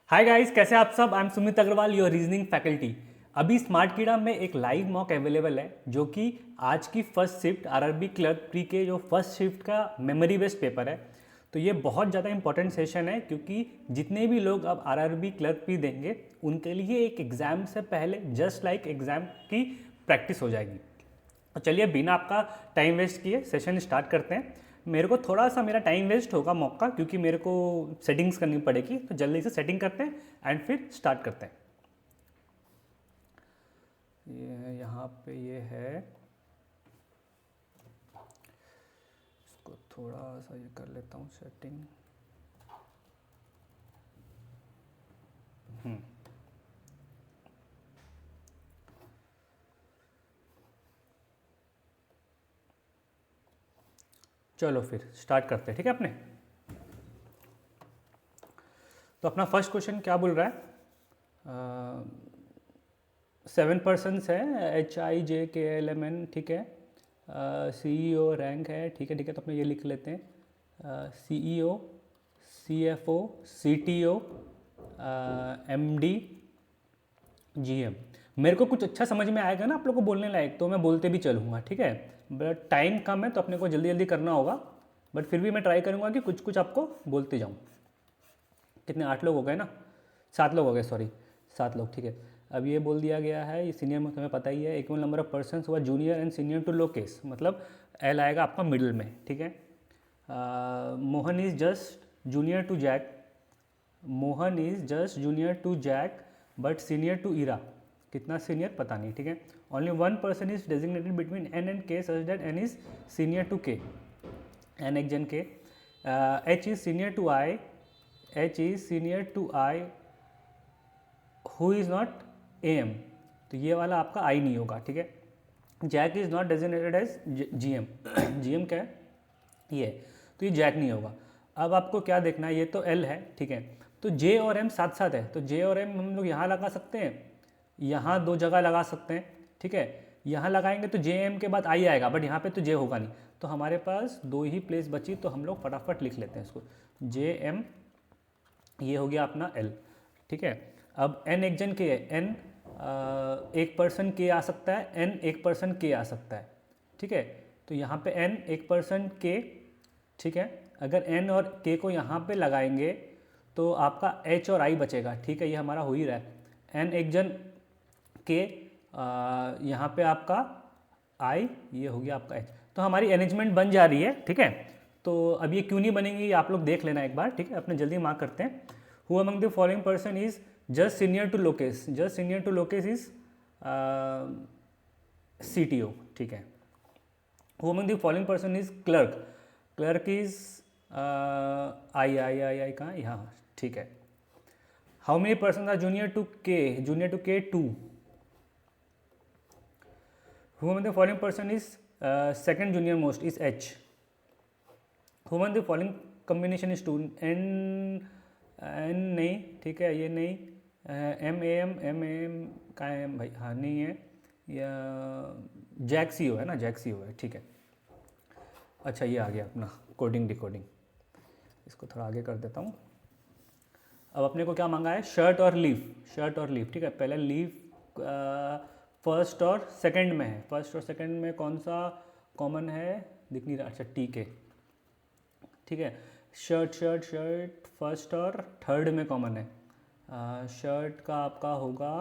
Hi guys, कैसे आप सब। I am Sumit Agarwal, your reasoning faculty. अभी स्मार्ट कीड़ा में एक लाइव मॉक अवेलेबल है जो कि आज की first shift RRB clerk pre के जो फर्स्ट शिफ्ट का मेमोरी बेस्ड पेपर है। तो ये बहुत ज़्यादा इंपॉर्टेंट सेशन है क्योंकि जितने भी लोग अब आरआरबी क्लर्क प्री देंगे उनके लिए एक एग्ज़ाम से पहले जस्ट लाइक एग्ज़ाम की प्रैक्टिस हो जाएगी। तो चलिए बिना आपका टाइम वेस्ट किए सेशन स्टार्ट करते हैं। मेरे को थोड़ा सा मेरा टाइम वेस्ट होगा मौका क्योंकि मेरे को सेटिंग्स करनी पड़ेगी, तो जल्दी से सेटिंग करते हैं एंड फिर स्टार्ट करते हैं। ये यहाँ पे ये है, इसको थोड़ा सा ये कर लेता हूँ सेटिंग। चलो फिर स्टार्ट करते हैं, ठीक है। अपने तो अपना फर्स्ट क्वेश्चन क्या बोल रहा है। 7 पर्सन्स है, HIJKLMN, ठीक है। CEO रैंक है, ठीक है ठीक है। तो अपने ये लिख लेते हैं, CEO, CFO, CTO, MD, GM। मेरे को कुछ अच्छा समझ में आएगा ना आप लोग को बोलने लायक, तो मैं बोलते भी चलूँगा, ठीक है। बट टाइम कम है तो अपने को जल्दी जल्दी करना होगा, बट फिर भी मैं ट्राई करूँगा कि कुछ कुछ आपको बोलते जाऊँ। कितने 8 लोग हो गए ना, 7 लोग हो गए, सॉरी 7 लोग, ठीक है। अब ये बोल दिया गया है, ये सीनियर में तुम्हें पता ही है, इक्वल नंबर ऑफ पर्सन हुआ junior and senior to low case, मतलब एल आएगा आपका मिडिल में, ठीक है। Mohan is just junior to Jack, Mohan is just junior to Jack but senior to Ira. कितना सीनियर पता नहीं, ठीक है। Only one person is designated between N and K such that N is senior to K, N एक जन K. H is senior to I, H is senior to I who is not AM। तो ये वाला आपका आई नहीं होगा, ठीक है। Jack is not designated as GM, GM क्या है ये, तो ये जैक नहीं होगा। अब आपको क्या देखना है, ये तो L है, ठीक है। तो J और M साथ साथ है, तो J और M हम लोग यहाँ लगा सकते हैं, यहाँ दो जगह लगा सकते हैं, ठीक है। यहाँ लगाएंगे तो JM के बाद I आएगा, बट यहाँ पे तो J होगा नहीं, तो हमारे पास दो ही प्लेस बची, तो हम लोग फटाफट लिख लेते हैं इसको JM। ये हो गया अपना L, ठीक है। अब N एक जन के है, N एक पर्सन के आ सकता है, N एक पर्सन के आ सकता है, ठीक है। तो यहाँ पे N एक पर्सन के, ठीक है। अगर N और K को यहाँ पे लगाएंगे तो आपका H और I बचेगा, ठीक है। ये हमारा हो ही रहा है, N एक जन के, यहाँ पे आपका I, ये हो गया आपका H। तो हमारी अरेंजमेंट बन जा रही है, ठीक है। तो अब ये क्यों नहीं बनेंगी आप लोग देख लेना एक बार, ठीक है। अपने जल्दी मार्क करते हैं। Who among the following person is just senior to Lokesh, just senior to Lokesh is CTO, ठीक है। Who among the following person is clerk, clerk is I कहाँ, यहाँ, ठीक है। How many person are junior to K, junior to K 2। Who among the following person is second junior most is H। Who among the following combination is 2, N नहीं, ठीक है, ये नहीं। M का M भाई, हाँ नहीं है, या जैक CO है ना, जैक CO है, ठीक है। अच्छा ये आ गया अपना कोडिंग डिकोडिंग, इसको थोड़ा आगे कर देता हूँ। अब अपने को क्या मांगा है, शर्ट और लीव, शर्ट और लीव, ठीक है। पहले लीव फर्स्ट और सेकंड में है, फर्स्ट और सेकंड में कौन सा कॉमन है दिख नहीं रहा, अच्छा ठीक है, ठीक है। शर्ट शर्ट शर्ट फर्स्ट और थर्ड में कॉमन है। शर्ट का आपका होगा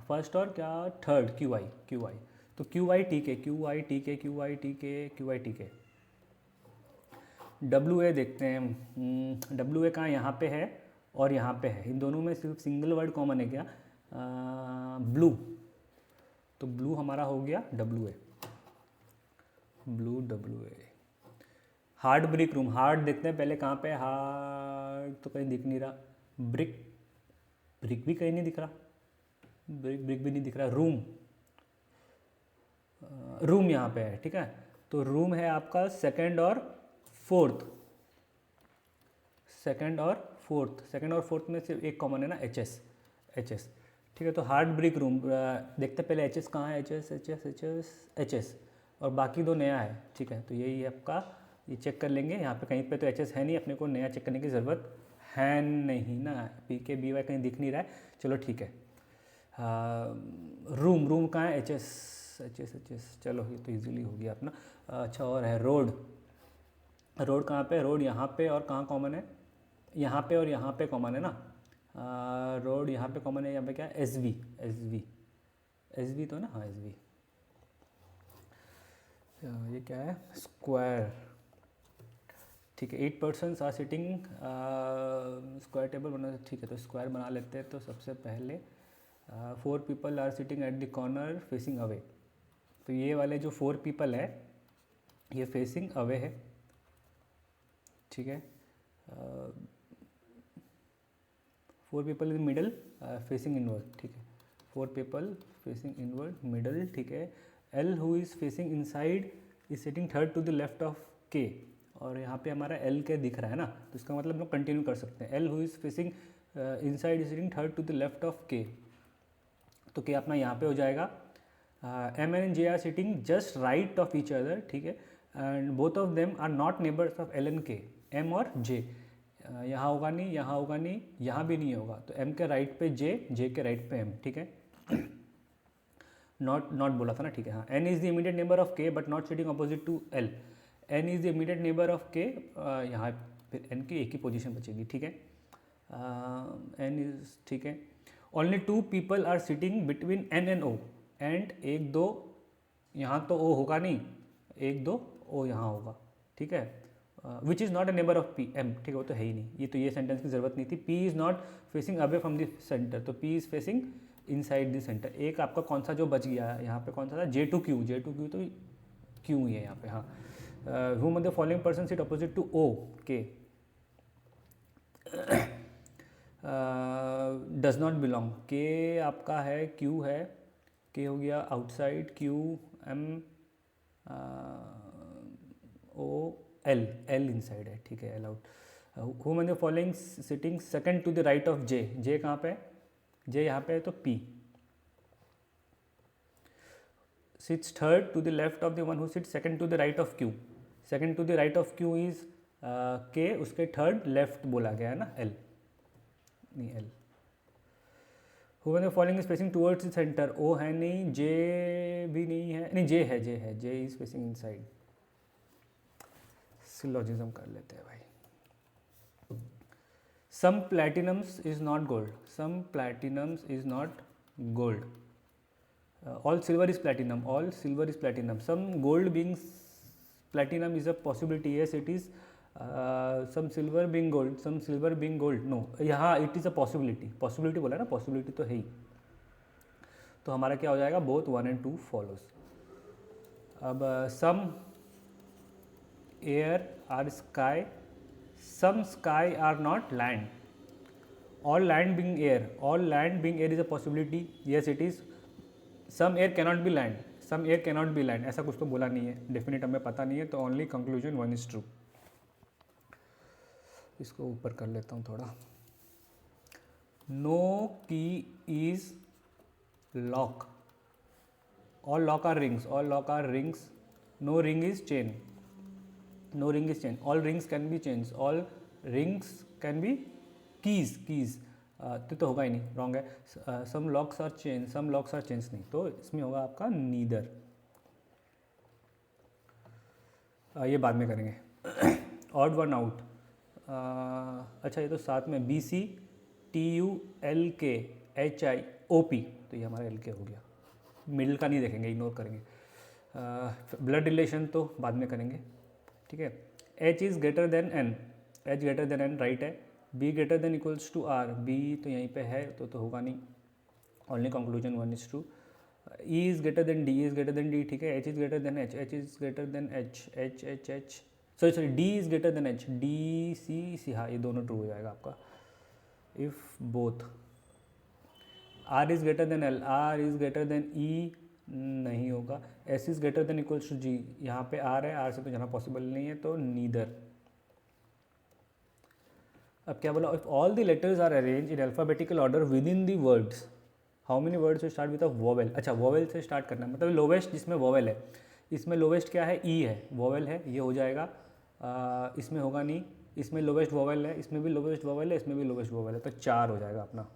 फर्स्ट और क्या थर्ड, QI, तो QI ठीक है, QI ठीक है, QI ठीक है, QI ठीक है। WA देखते हैं, WA कहाँ, यहाँ पे है और यहाँ पे है, इन दोनों में सिर्फ सिंगल वर्ड कॉमन है क्या, ब्लू, तो ब्लू हमारा हो गया WA, blue WA। Hard brick room, hard देखते हैं पहले कहाँ पे, हार्ड तो कहीं दिख नहीं रहा, ब्रिक, ब्रिक भी कहीं नहीं दिख रहा, ब्रिक भी नहीं दिख रहा। रूम, रूम यहाँ पे है, ठीक है। तो रूम है आपका सेकंड और फोर्थ, सेकंड और फोर्थ में सिर्फ एक कॉमन है ना, HS, ठीक है। तो हार्ड ब्रिक रूम देखते पहले HS कहाँ है, HS और बाकी दो नया है, ठीक है। तो यही है आपका, ये चेक कर लेंगे, यहाँ पे कहीं पे तो HS है नहीं, अपने को नया चेक करने की ज़रूरत हैन नहीं ना, पी के बी वाई कहीं दिख नहीं रहा है, चलो ठीक है। रूम, रूम कहाँ है, एच एस, चलो ये तो इजीली हो गया अपना। अच्छा और है रोड, रोड कहाँ पे, रोड यहाँ पे और कहाँ कॉमन है, यहाँ पे और यहाँ पे कॉमन है ना। रोड यहाँ पे कॉमन है, यहाँ पे क्या है, एस वी, एस वी तो है ना, हाँ एस वी। ये क्या है, स्क्वायर, ठीक है। 8 persons are sitting, square table बना, ठीक है तो स्क्वायर बना लेते हैं। तो सबसे पहले 4 people are sitting at the corner facing away, तो ये वाले जो 4 पीपल है ये फेसिंग अवे है, ठीक है। 4 people in middle facing inward, ठीक है। 4 पीपल फेसिंग इनवर्ड मिडल, ठीक है। L who is facing inside is sitting third to the left of K, और यहाँ पे हमारा एल के दिख रहा है ना, तो इसका मतलब हम लोग कंटिन्यू कर सकते हैं। L who is facing inside is sitting third to the left of K, तो के अपना यहाँ पे हो जाएगा। M N J are sitting just right of each other, ठीक है, and both of them are not neighbours of L N K, M और J. यहाँ होगा नहीं, यहाँ होगा नहीं, यहाँ भी नहीं होगा, तो एम के राइट पे जे के राइट पे एम, ठीक है। नॉट बोला था ना, ठीक है। हाँ, N is the immediate neighbour of K but not sitting opposite to L, N is the immediate neighbour of K, यहाँ फिर एन की एक ही पोजीशन बचेगी, ठीक है। एन इज, ठीक है। Only 2 people are sitting between N and O, and 1 2 यहाँ तो ओ होगा नहीं, 1 2 ओ यहाँ होगा, ठीक है। Which is not a neighbour of P M, ठीक है, वो तो है ही नहीं, ये तो ये सेंटेंस की जरूरत नहीं थी। P is not facing away from the centre, तो P is facing inside the centre. एक आपका कौन सा जो बच गया है यहाँ पे, कौन सा था, जे टू क्यू, तो क्यू ही है यहाँ पे। हाँ, whom of the following person sit opposite to O, K, does not belong, K आपका है, Q है, K हो गया outside, Q M O L, L inside है, ठीक है, L out. whom of the following sitting second to the right of J, J कहाँ पे है, J यहाँ पे है, तो P sits third to the left of the one who sits second to the right of Q, second to the right of Q is K, उसके third left बोला गया है ना, L नहीं, L। who when the following is facing towards the center, O है नहीं, J भी नहीं है, नहीं J है, J is facing inside। Syllogism कर लेते हैं भाई। some platinums is not gold, some platinums is not gold, all silver is platinum, all silver is platinum, some gold being platinum is a possibility, yes it is, some silver being gold, some silver being gold, no, यहाँ it is a possibility, possibility बोला ना, possibility तो है ही, तो हमारा क्या हो जाएगा, both 1 and 2 follows। अब some air are sky, some sky are not land, all land being air, all land being air is a possibility, yes it is, some air cannot be land, some air cannot be land, ऐसा कुछ तो बोला नहीं है, definite हमें पता नहीं है, तो ओनली कंक्लूजन 1 is true। इसको ऊपर कर लेता हूँ थोड़ा। No key is lock, all lock are rings, all lock are rings, no ring is chain, no ring is chain, all rings can be chains, all rings can be keys, तो होगा ही नहीं, रॉन्ग है। Some locks are chain, some locks are chains नहीं, तो इसमें होगा आपका नीदर। ये बाद में करेंगे। ऑड वन आउट, अच्छा ये तो साथ में BC TULK HIOP, तो ये हमारा LK हो गया, मिडिल का नहीं देखेंगे, इग्नोर करेंगे। ब्लड रिलेशन तो बाद में करेंगे, ठीक है। H is greater than N, H greater than N right है। B greater than equals to R, B तो यहीं पे है, तो होगा नहीं, only conclusion 1 is true। E is greater than D, is greater than D, ठीक है। H is greater than H, H is greater than H, sorry D is greater than H, D C, हाँ ये दोनों true हो जाएगा आपका। If both R is greater than L, R is greater than E नहीं होगा। S is greater than equals to G, यहाँ पे R है, R से तो जाना पॉसिबल नहीं है, तो नीदर। अब क्या बोला, if all the letters are arrange in alphabetical order with in the words, how many words start with a vowel. अच्छा वोवेल से स्टार्ट करना है, मतलब लोवेस्ट जिसमें वोवेल है, इसमें लोवेस्ट क्या है, ई है, वोवेल है, ये हो जाएगा। इसमें होगा नहीं, इसमें लोवेस्ट वोवेल है, इसमें भी लोवेस्ट वोवेल है, इसमें भी लोवेस्ट वोवेल है, तो 4 हो जाएगा अपना।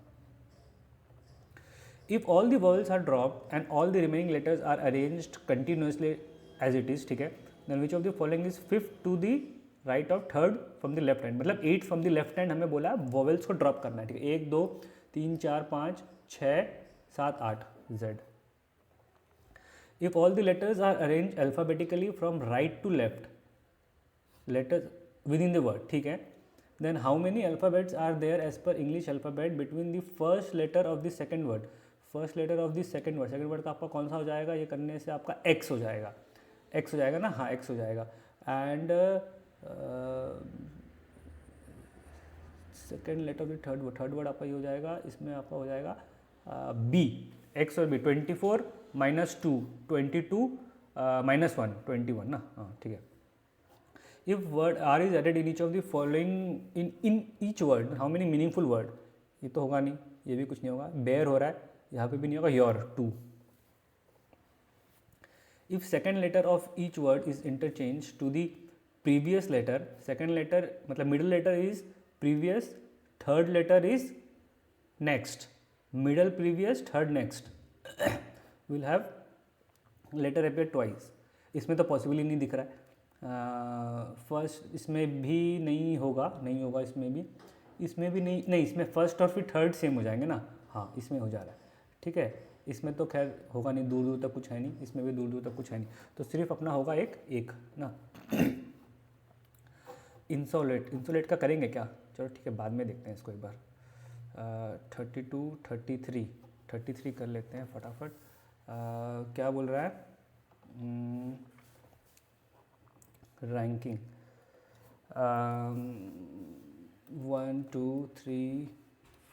If all the vowels are dropped and all the remaining letters are arranged continuously as it is, ठीक है, then which of the following is fifth to the right of third from the left hand, मतलब 8 from the left hand हमें बोला vowels को drop करना है, ठीक है, 1 2 3 4 5 6 7 8 Z. If all the letters are arrange alphabetically from right to left letters with in the word, ठीक है, then how many alphabets are there as per English alphabet between the first letter of the second word, first letter of the second word का आपका कौन सा हो जाएगा, ये करने से आपका एक्स हो जाएगा, एक्स हो जाएगा ना, हाँ एक्स हो जाएगा। And second letter of the third word आपका ये हो जाएगा, इसमें आपका हो जाएगा बी, एक्स और बी, 24 - 2 22 -1 21 ना, हाँ ठीक है। If word R is added in each of the following in each word how many meaningful word, ये तो होगा नहीं, ये भी कुछ नहीं होगा, बेयर हो रहा है, यहाँ पे भी नहीं होगा, your 2। If second letter of each word is interchange to the previous letter, second letter मतलब middle letter is previous, third letter is next, middle previous third next, will have letter appear twice. इसमें तो possible ही नहीं दिख रहा है, first इसमें भी नहीं होगा इसमें भी नहीं, इसमें फर्स्ट और फिर थर्ड सेम हो जाएंगे ना, हाँ इसमें हो जा रहा है, ठीक है, इसमें तो खैर होगा नहीं, दूर दूर तक कुछ है नहीं, इसमें भी दूर दूर तक कुछ है नहीं, तो सिर्फ अपना होगा एक ना। इंसोलेट का करेंगे क्या, चलो ठीक है बाद में देखते हैं इसको एक बार। 32 33 कर लेते हैं फटाफट। क्या बोल रहा है, रैंकिंग 1 2 3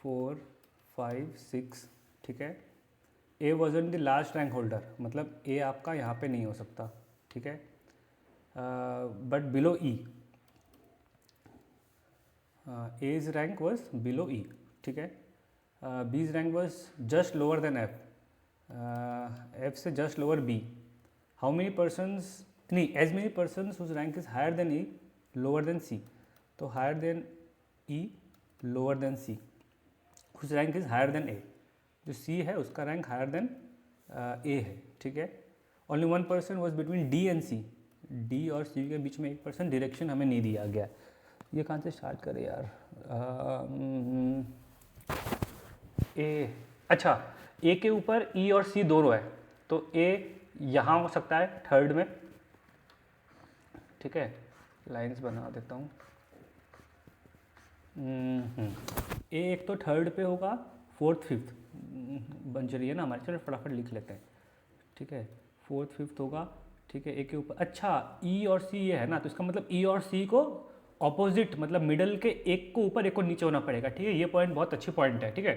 4 5 6, ठीक है, A wasn't the last rank holder, मतलब ए आपका यहाँ पे नहीं हो सकता, ठीक है, but below E, A's rank was below E, ठीक है, B's rank was just lower than F, F से just lower B, how many persons नहीं, as many persons whose rank is higher than E lower than C, तो higher than E lower than C, whose rank is higher than A, जो C है उसका rank higher than ए है, ठीक है, only 1 person was between D and C, D और C के बीच में 1 पर्सन, डायरेक्शन हमें नहीं दिया गया, ये कहाँ से स्टार्ट करें यार, ए, अच्छा ए के ऊपर ई और सी दोनों है, तो ए यहाँ हो सकता है थर्ड में, ठीक है, लाइंस बना देता हूँ, ए एक तो थर्ड पे होगा, फोर्थ फिफ्थ बन रही है ना हमारे, चलो फटाफट लिख लेते हैं, ठीक है, फोर्थ फिफ्थ होगा, ठीक है, ए के ऊपर, अच्छा ई और सी ये है ना, तो इसका मतलब ई और सी को ऑपोजिट, मतलब मिडल के एक को ऊपर एक को नीचे होना पड़ेगा, ठीक है, ये पॉइंट बहुत अच्छी पॉइंट है, ठीक है,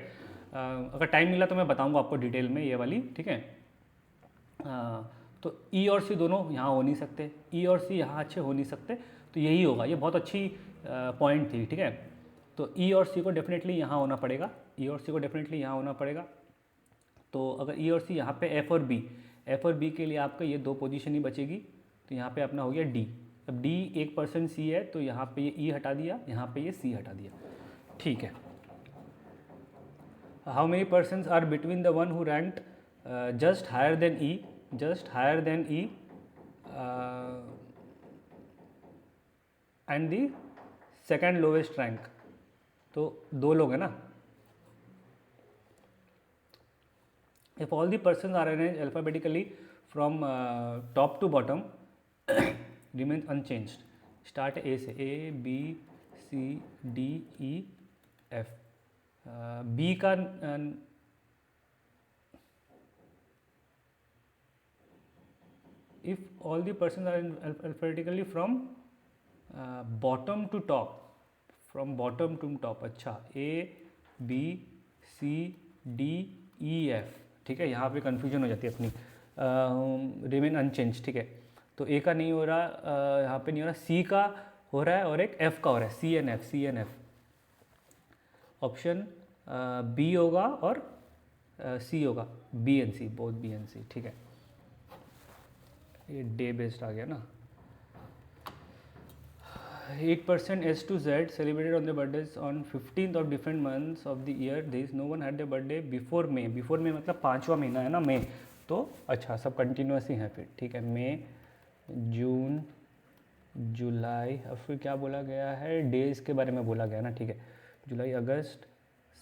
अगर टाइम मिला तो मैं बताऊंगा आपको डिटेल में ये वाली, ठीक है, तो ई और सी दोनों यहाँ हो नहीं सकते, ई और सी यहाँ अच्छे हो नहीं सकते, तो यही होगा, ये बहुत अच्छी पॉइंट थी, ठीक है, तो ई और सी को डेफिनेटली यहाँ होना पड़ेगा, ई और सी को डेफिनेटली यहाँ होना पड़ेगा, तो अगर ई और सी यहाँ पे एफ और बी के लिए आपका ये 2 पोजीशन ही बचेगी, तो यहाँ पे अपना हो गया डी, अब डी 1% सी है, तो यहाँ पे ये ई हटा दिया, यहाँ पे ये सी हटा दिया, ठीक है। How many persons are between the one who ranked just higher than E and the second lowest rank, तो 2 लोग हैं ना। If all the person are arranged alphabetically from top to bottom remain unchanged, start A से, A B C D E F, B का if all the person are alphabetically from bottom to top, from bottom to top, अच्छा A B C D E F, ठीक है, यहाँ पे confusion हो जाती है अपनी, रिमेन अनचेंज, ठीक है, तो ए का नहीं हो रहा, यहाँ पे नहीं हो रहा, सी का हो रहा है और एक एफ का हो रहा है, C and F, option B होगा और सी होगा, B and C, both B and C, ठीक है, ये डे बेस्ड आ गया ना, 8% S to Z celebrated on their birthdays on 15th of different months of the year. There is no one had their birthday before May. Before May मतलब 5वां महीना है ना May, तो अच्छा सब कंटिन्यूस ही है फिर, ठीक है. May, जून, जुलाई, अब फिर क्या बोला गया है, डेज़ के बारे में बोला गया ना, ठीक है. जुलाई, अगस्त,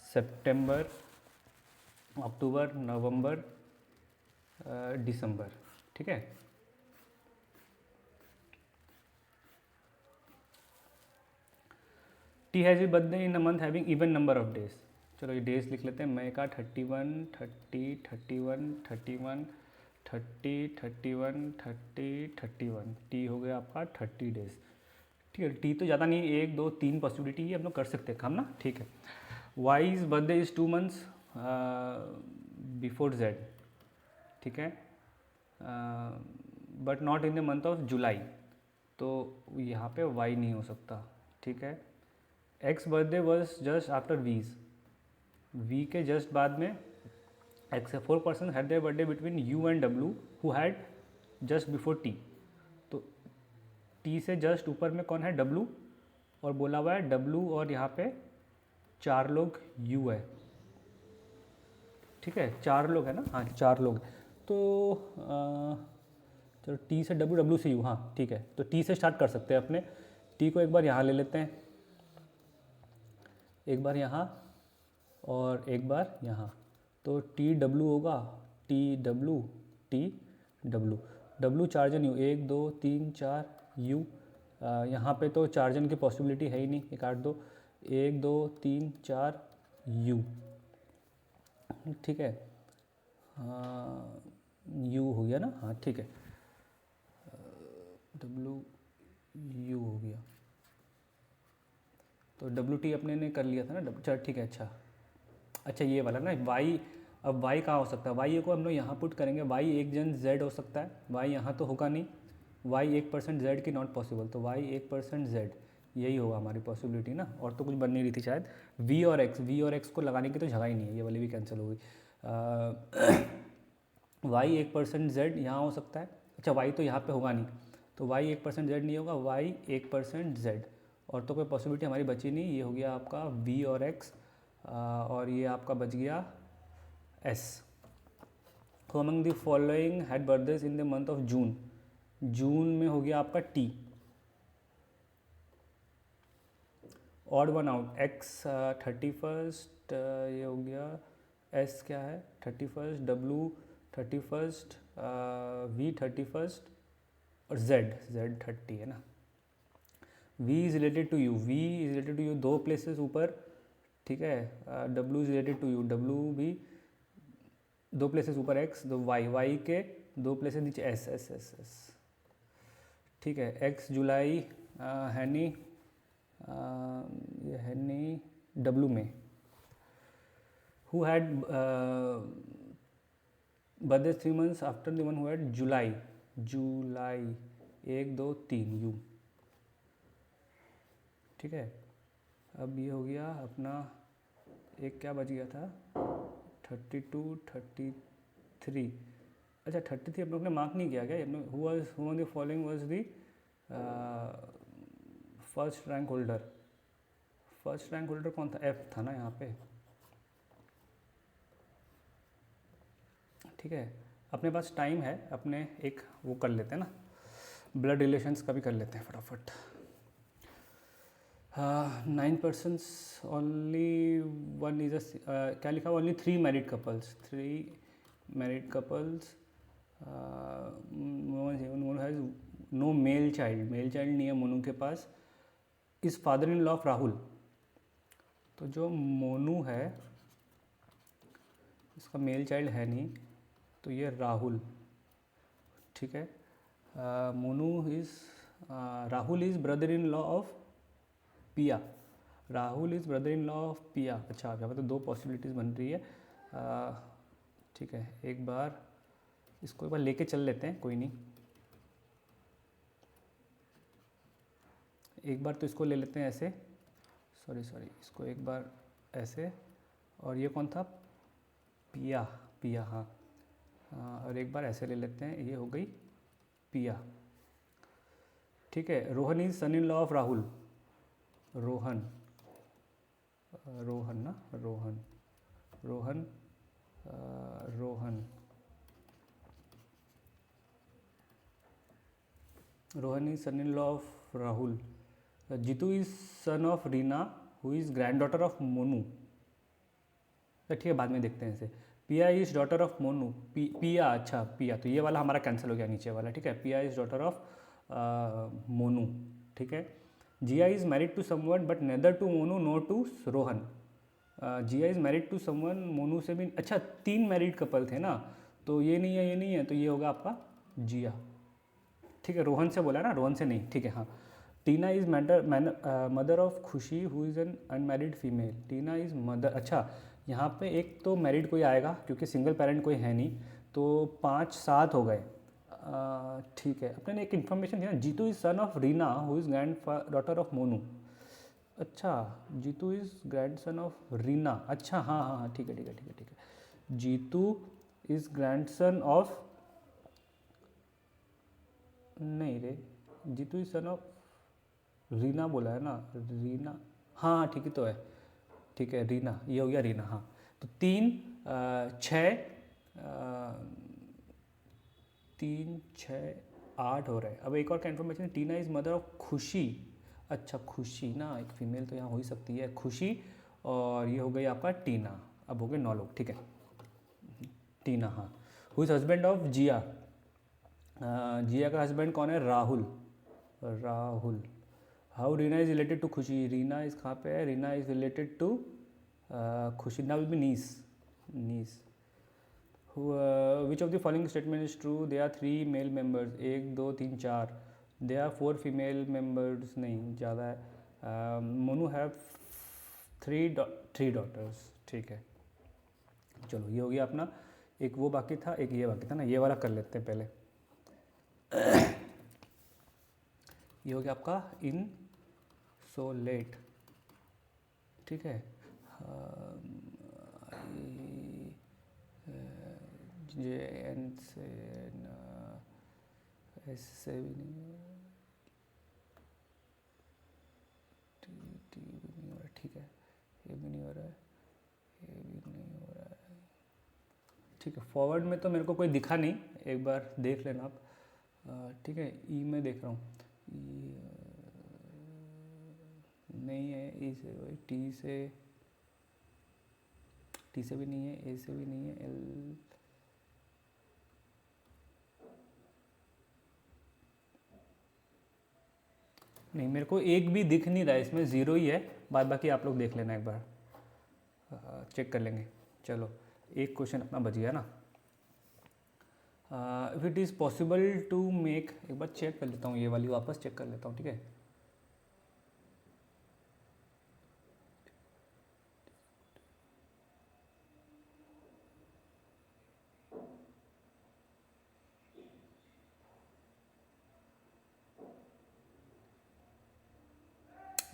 सितंबर, अक्टूबर, नवंबर, दिसंबर, ठीक है. T has a birthday in a month having even number of days. चलो ये डेज लिख लेते हैं. मई का 31, 30, 31, 31, 30, 31, 30, 31. टी हो गया आपका 30 डेज, ठीक है. टी तो ज़्यादा नहीं, 1, 2, 3 पॉसिबिलिटी हम लोग कर सकते हैं काम ना, ठीक है. Wise birthday is 2 months before Z, ठीक है, but not in the month of July, तो यहाँ पे वाई नहीं हो सकता, ठीक है. X birthday was just after वीज, वी के जस्ट बाद में एक्स है. 4 persons had their birthday between you and W who had just before T, तो टी से जस्ट ऊपर में कौन है, डब्लू, और बोला हुआ है डब्लू और यहाँ पे 4 लोग यू है, ठीक है. 4 लोग है ना, हाँ 4 लोग. तो चलो टी से डब्लू, डब्लू से यू, हाँ ठीक है. तो टी से स्टार्ट कर सकते हैं अपने. टी को एक बार यहाँ ले लेते हैं, एक बार यहाँ और एक बार यहाँ, तो टी डब्लू होगा, T W, T W. W 4 जन यू, 1, 2, 3, 4 यू. यहाँ पे तो 4 जन की पॉसिबिलिटी है ही नहीं, एक 8, 2, 1, 2, 3, 4 यू, ठीक है. यू हो गया ना, हाँ ठीक है. डब्लू यू हो गया, तो डब्लू टी अपने ने कर लिया था ना. चल ठीक है. अच्छा ये वाला ना वाई, अब वाई कहाँ हो सकता है, वाई को हम लोग यहाँ पुट करेंगे. वाई 1 जन जेड हो सकता है, वाई यहाँ तो होगा नहीं. वाई 1% जेड की नॉट पॉसिबल, तो वाई 1% जेड, यही होगा हमारी पॉसिबिलिटी ना, और तो कुछ बन नहीं रही थी शायद. वी और एक्स को लगाने की तो जगह ही नहीं है, ये वाली भी कैंसिल हो गई. वाई 1% जेड यहाँ हो सकता है. अच्छा वाई तो यहाँ पे होगा नहीं, तो वाई 1% जेड नहीं होगा, वाई 1% जेड, और तो कोई पॉसिबिलिटी हमारी बची नहीं. ये हो गया आपका वी और एक्स, और ये आपका बच गया एस. तो among the following had birthdays in the month of June. June में हो गया आपका T. Odd one out, X 31st, ये हो गया. एस क्या है, 31st, W 31st, we 31st, और जेड 30 है ना. V is related to U, V is related to U 2 places ऊपर, ठीक है. W is related to U, W भी 2 प्लेसेस ऊपर. एक्स, दो वाई के 2 प्लेसेस नीचे, एस, ठीक है. एक्स जुलाई, हैनी, ये हैनी डब्लू में. Who had birthday 3 months after the one who had July, 1, 2, 3 you, ठीक है. अब ये हो गया अपना, एक क्या बच गया था, 32, 33. अच्छा 33 हम लोग ने मार्क नहीं किया क्या, who on the following was the first rank holder. First rank holder कौन था, एफ था ना यहाँ पे, ठीक है. अपने पास टाइम है, अपने एक वो कर लेते हैं ना, ब्लड रिलेशंस का भी कर लेते हैं फटाफट. 9 persons ओनली वन इज क्या लिखा हुआ, only 3 married couples, 3 married couples. Monu has no male child, male child नहीं है मोनू के पास. Is father in law of Rahul, तो जो मोनू है इसका मेल चाइल्ड है नहीं, तो ये राहुल, ठीक है. Monu is, Rahul is brother in law of Piya, Rahul is brother in law of Piya. अच्छा यहाँ पर तो 2 पॉसिबिलिटीज़ बन रही है, ठीक है. एक बार इसको एक बार लेके चल लेते हैं, कोई नहीं. एक बार तो इसको ले लेते हैं ऐसे, सॉरी इसको एक बार ऐसे, और ये कौन था, पिया हाँ. और एक बार ऐसे ले लेते हैं, ये हो गई पिया, ठीक है. Rohan is son in law of Rahul, Rohan, Rohan ना, Rohan, Rohan, Rohan, Rohan is son in law of Rahul. Jeetu is son of Reena who is granddaughter of Monu. ठीक है, बाद में देखते हैं इसे। पिया इज डॉटर ऑफ मोनू, पिया, अच्छा पिया, तो ये वाला हमारा कैंसिल हो गया नीचे वाला, ठीक है। पिया इज डॉटर ऑफ मोनू, ठीक है। Jiya is married to someone but neither to Monu nor to Rohan. Jiya is married to someone, Monu से भी, अच्छा 3 मैरिड कपल थे ना, तो ये नहीं है, ये नहीं है, तो ये होगा आपका जिया, ठीक है। रोहन से बोला ना, रोहन से नहीं, ठीक है। हाँ, टीना इज मदर ऑफ खुशी who is an unmarried female. Tina is mother, अच्छा यहाँ पे एक तो मैरिड कोई आएगा क्योंकि सिंगल पेरेंट कोई है नहीं, तो 5-7 हो गए, ठीक है। अपने ने एक इन्फॉर्मेशन थी ना, Jeetu is son of Reena who is granddaughter of Monu. अच्छा, Jeetu is grandson of Reena, अच्छा हाँ हाँ हाँ, ठीक है ठीक है ठीक है ठीक है। Jeetu is grandson of, नहीं रे, Jeetu is son of Reena बोला है ना, रीना, हाँ हाँ ठीक ही तो है, ठीक है, रीना, ये हो गया रीना, हाँ। तो 3 6 3 6 8 हो रहे हैं। अब एक और क्या information, Tina is mother of खुशी, अच्छा खुशी ना, एक फीमेल तो यहाँ हो ही सकती है, खुशी, और ये हो गई आपका टीना। अब हो गए 9 लोग, ठीक है। टीना, हाँ। Who is husband of Jiya, Jiya का हस्बैंड कौन है, Rahul, Rahul. How Reena is related to Khushi, Reena is कहाँ पे है, Reena is related to Khushi, ना will be niece, niece. Which of the following statement is true, they are 3 male members, 1 2 3 4, they are 4 female members, नहीं ज़्यादा है। मोनू हैव 3 डॉटर्स, ठीक है। चलो ये हो गया अपना, एक वो बाकी था, एक ये बाकी था ना, ये वाला कर लेते हैं पहले। ये हो गया आपका इन सो लेट, ठीक है। जे एन से एस से भी नहीं, टी भी नहीं हो रहा, ठीक है, ये भी नहीं हो रहा है, ये भी नहीं हो रहा है, ठीक है। फॉरवर्ड में तो मेरे को कोई दिखा नहीं, एक बार देख लेना आप, ठीक है। ई में देख रहा हूँ, नहीं है, ई से वही, टी से भी नहीं है, ए से भी नहीं है, एल, नहीं, मेरे को एक भी दिख नहीं रहा है इसमें, 0 ही है, बाद बाकी आप लोग देख लेना एक बार, चेक कर लेंगे। चलो एक क्वेश्चन अपना बच गया ना। If it is possible to make, एक बार चेक कर लेता हूँ, ये वाली वापस चेक कर लेता हूँ, ठीक है।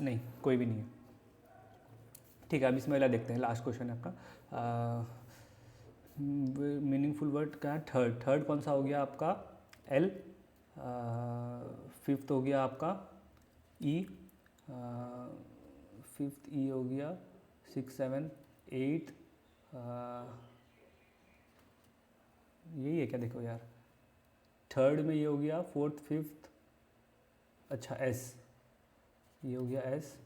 नहीं, कोई भी नहीं है, ठीक है। अब इसमें वाला देखते हैं, लास्ट क्वेश्चन है आपका। मीनिंगफुल वर्ड का थर्ड कौन सा हो गया आपका, एल। 5th हो गया आपका ई, 5th ई हो गया, 6 7 8, यही है क्या, देखो यार, 3rd में ये हो गया, 4th 5th, अच्छा एस, ये हो गया एस,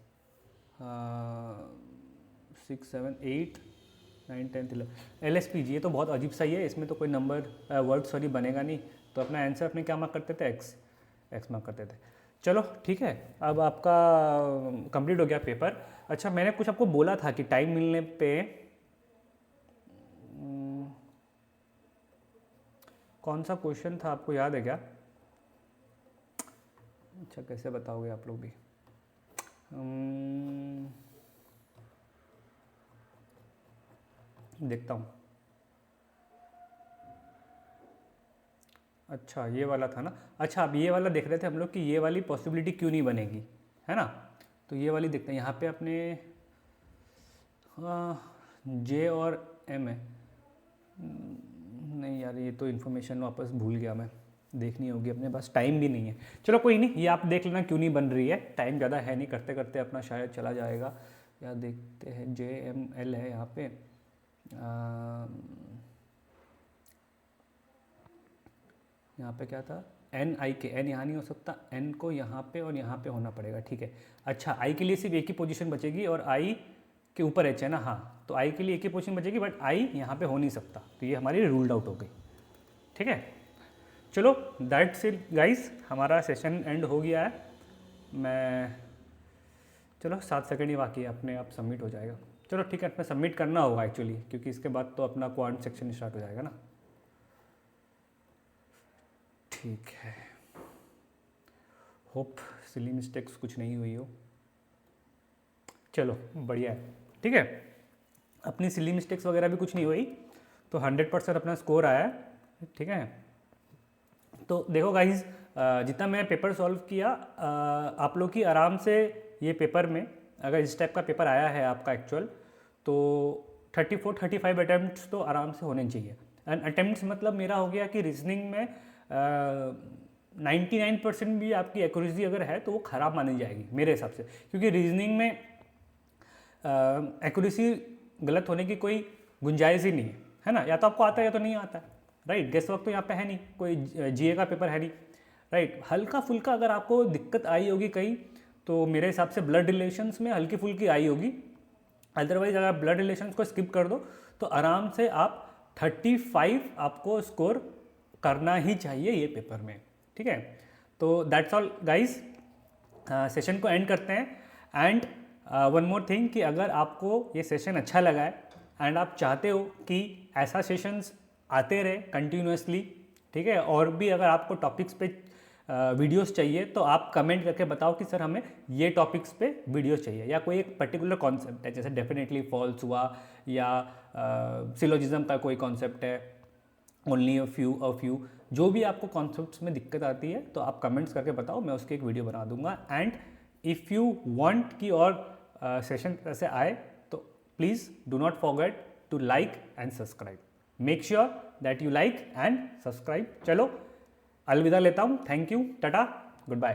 6 7 8 9 10 11, LSP जी, ये तो बहुत अजीब सा ही है, इसमें तो कोई नंबर वर्ड सॉरी बनेगा नहीं, तो अपना आंसर अपने क्या मार्क करते थे, एक्स मार्क करते थे। चलो ठीक है, अब आपका कंप्लीट हो गया पेपर। अच्छा, मैंने कुछ आपको बोला था कि टाइम मिलने पे कौन सा क्वेश्चन था, आपको याद है क्या? अच्छा, कैसे बताओगे आप लोग भी? देखता हूँ। अच्छा, ये वाला था ना। अच्छा, अब ये वाला देख रहे थे हम लोग कि ये वाली पॉसिबिलिटी क्यों नहीं बनेगी, है ना। तो ये वाली देखते हैं, यहाँ पे अपने जे और एम है। नहीं यार, ये तो इन्फॉर्मेशन वापस भूल गया मैं। देखनी होगी अपने पास, टाइम भी नहीं है। चलो कोई नहीं, ये आप देख लेना क्यों नहीं बन रही है, टाइम ज़्यादा है नहीं, करते करते अपना शायद चला जाएगा। या देखते हैं JML है यहाँ पे, यहाँ पे क्या था, NI के, N यहाँ नहीं हो सकता, N को यहाँ पे और यहाँ पे होना पड़ेगा, ठीक है। अच्छा I के लिए सिर्फ एक ही पोजीशन बचेगी और I के ऊपर H है ना, हाँ, तो I के लिए एक ही पोजीशन बचेगी, बट I यहाँ पे हो नहीं सकता, तो ये हमारी रूल्ड आउट हो गई, ठीक है। चलो दैट्स इट गाइस, हमारा सेशन एंड हो गया है। मैं चलो 7 सेकंड ही बाकी है, अपने आप सबमिट हो जाएगा। चलो ठीक है, अपने सबमिट करना होगा एक्चुअली, क्योंकि इसके बाद तो अपना क्वांट सेक्शन स्टार्ट हो जाएगा ना। ठीक है, होप सिली मिस्टेक्स कुछ नहीं हुई हो। चलो बढ़िया है, ठीक है, अपनी सिली मिस्टेक्स वगैरह भी कुछ नहीं हुई, तो 100% अपना स्कोर आया है, ठीक है। तो देखो गाइज, जितना मैंने पेपर सॉल्व किया, आप लोग की आराम से ये पेपर में, अगर इस टाइप का पेपर आया है आपका एक्चुअल, तो 34-35 अटैम्प्ट्स तो आराम से होने चाहिए। एंड अटैम्प्ट्स मतलब मेरा हो गया कि रीजनिंग में 99% भी आपकी एक्यूरेसी अगर है तो वो ख़राब मानी जाएगी मेरे हिसाब से, क्योंकि रीजनिंग में एक्यूरेसी गलत होने की कोई गुंजाइश ही नहीं है ना, या तो आपको आता है या तो नहीं आता है, राइट। गेस वर्क तो यहाँ पे है नहीं, कोई GA का पेपर है नहीं, राइट। हल्का फुल्का अगर आपको दिक्कत आई होगी कहीं, तो मेरे हिसाब से ब्लड रिलेशंस में हल्की फुल्की आई होगी, अदरवाइज अगर ब्लड रिलेशंस को स्किप कर दो तो आराम से आप 35 आपको स्कोर करना ही चाहिए ये पेपर में, ठीक है। तो दैट्स ऑल गाइज, सेशन को एंड करते हैं। एंड वन मोर थिंग कि अगर आपको ये सेशन अच्छा लगा है एंड आप चाहते हो कि ऐसा सेशंस आते रहे कंटिन्यूसली, ठीक है, और भी अगर आपको टॉपिक्स पे वीडियोस चाहिए तो आप कमेंट करके बताओ कि सर हमें ये टॉपिक्स पे वीडियोस चाहिए, या कोई एक पर्टिकुलर कॉन्सेप्ट है, जैसे डेफिनेटली फॉल्स हुआ, या सिलोजिज्म का कोई कॉन्सेप्ट है, ओनली अ फ्यू, जो भी आपको कॉन्सेप्ट्स में दिक्कत आती है तो आप कमेंट्स करके बताओ, मैं उसकी एक वीडियो बना दूंगा। एंड इफ़ यू वांट कि और सेशन ऐसे आए तो please do not forget to like and subscribe, make sure that you like and subscribe. चलो अलविदा लेता हूँ, thank you, tata, good bye.